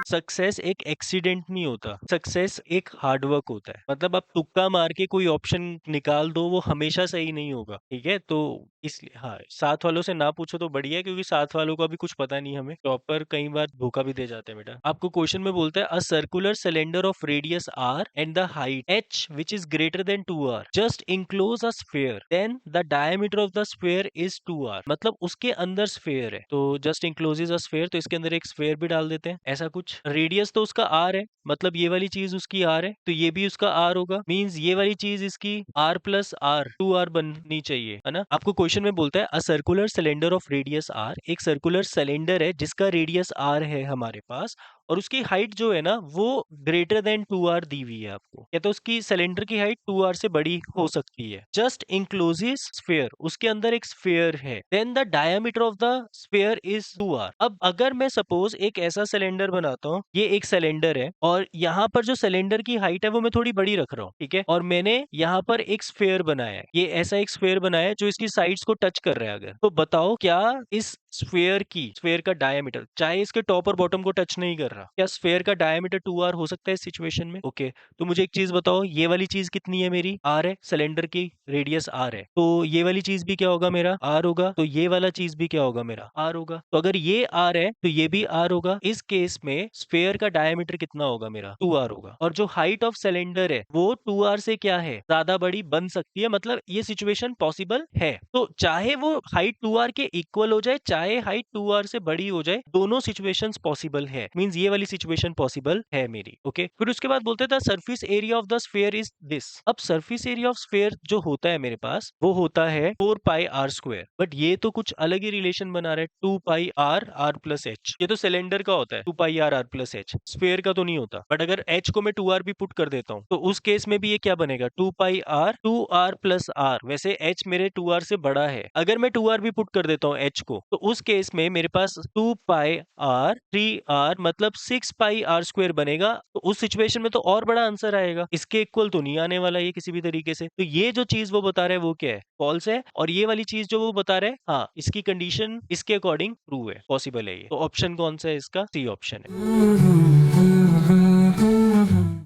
Success एक accident नहीं होता, सक्सेस एक हार्ड वर्क होता है। मतलब आप तुक्का मार के कोई ऑप्शन निकाल दो, वो हमेशा सही नहीं होगा, ठीक है? तो इसलिए हाँ, साथ वालों से ना पूछो तो बढ़िया है, क्योंकि साथ वालों का भी कुछ पता नहीं हमें, टॉपर कई बार धोखा भी दे जाते हैं बेटा। आपको क्वेश्चन में बोलता है a circular cylinder of radius r and the height h which is greater than 2r just enclose a sphere then the diameter of the sphere is 2r। मतलब उसके अंदर स्फेयर है, तो जस्ट इंक्लोजेस अ sphere, तो इसके अंदर एक sphere भी डाल देते हैं, ऐसा कुछ। रेडियस तो उसका r है, मतलब ये वाली चीज उसकी r है, तो ये भी उसका r होगा, मींस ये वाली चीज इसकी r प्लस r 2r बननी चाहिए, है ना? आपको क्वेश्चन में बोलता है a circular cylinder of radius r, एक सर्कुलर सिलेंडर है जिसका रेडियस r है हमारे पास, और उसकी हाइट जो है ना वो ग्रेटर देन 2r दी हुई है आपको, या तो उसकी सिलेंडर की हाइट 2r से बड़ी हो सकती है। जस्ट इंक्लोजेस स्फेयर, उसके अंदर एक स्फेयर है, then the diameter of the sphere is 2r। अब अगर मैं सपोज एक ऐसा सिलेंडर बनाता हूँ, ये एक सिलेंडर है और यहाँ पर जो सिलेंडर की हाइट है वो मैं थोड़ी बड़ी रख रहा हूँ, ठीक है, और मैंने यहाँ पर एक स्फेयर बनाया है, ये ऐसा एक स्फेयर बनाया है जो इसकी साइड्स को टच कर रहा है, अगर तो बताओ क्या इस स्फेयर का डायमीटर, चाहे इसके टॉप और बॉटम को टच नहीं कर रहा, क्या स्फेयर का डायमीटर 2r हो सकता है इस सिचुएशन में? ओके, तो मुझे एक चीज बताओ, ये वाली चीज कितनी है मेरी? r है, सिलेंडर की रेडियस r है, तो ये वाली चीज भी क्या होगा मेरा? r होगा, तो ये वाला चीज भी क्या होगा मेरा? r होगा। तो अगर ये r है तो ये भी r होगा। इस केस में स्फेयर का डायमीटर कितना होगा मेरा? 2r होगा। और जो हाइट ऑफ सिलेंडर है वो 2r से क्या है, ज्यादा बड़ी बन सकती है, मतलब ये सिचुएशन पॉसिबल है। तो चाहे वो हाइट 2r के इक्वल हो जाए, चाहे हाइट 2r से बड़ी हो जाए, दोनों सिचुएशंस पॉसिबल है, मींस ये वाली सिचुएशन पॉसिबल है मेरी। ओके, फिर उसके बाद बोलते हैं surface area of the sphere is this. अब सरफेस एरिया ऑफ स्फेयर जो होता है मेरे पास, वो होता है 4πr²। बट ये तो कुछ अलग ही रिलेशन बना रहा है, 2πr r+h। ये तो सिलेंडर का होता है 2πr r+h, स्फेयर का तो नहीं होता। बट अगर h को मैं 2r भी पुट कर देता हूँ तो उस केस में भी ये क्या बनेगा? 2πr+r। वैसे h मेरे 2r से बड़ा है, अगर मैं 2r भी पुट कर देता हूँ h को, तो उस केस में मेरे पास 2πr 3r मतलब 6πr² बनेगा। तो उस सिचुएशन में तो और बड़ा आंसर आएगा, इसके इक्वल तो नहीं आने वाला ये किसी भी तरीके से। तो ये जो चीज वो बता रहा है वो क्या है? फॉल्स है। और ये वाली चीज जो वो बता रहा है, हाँ, इसकी कंडीशन इसके अकॉर्डिंग ट्रू है, पॉसिबल है ये। तो ऑप्शन कौन सा है इसका? सी ऑप्शन है।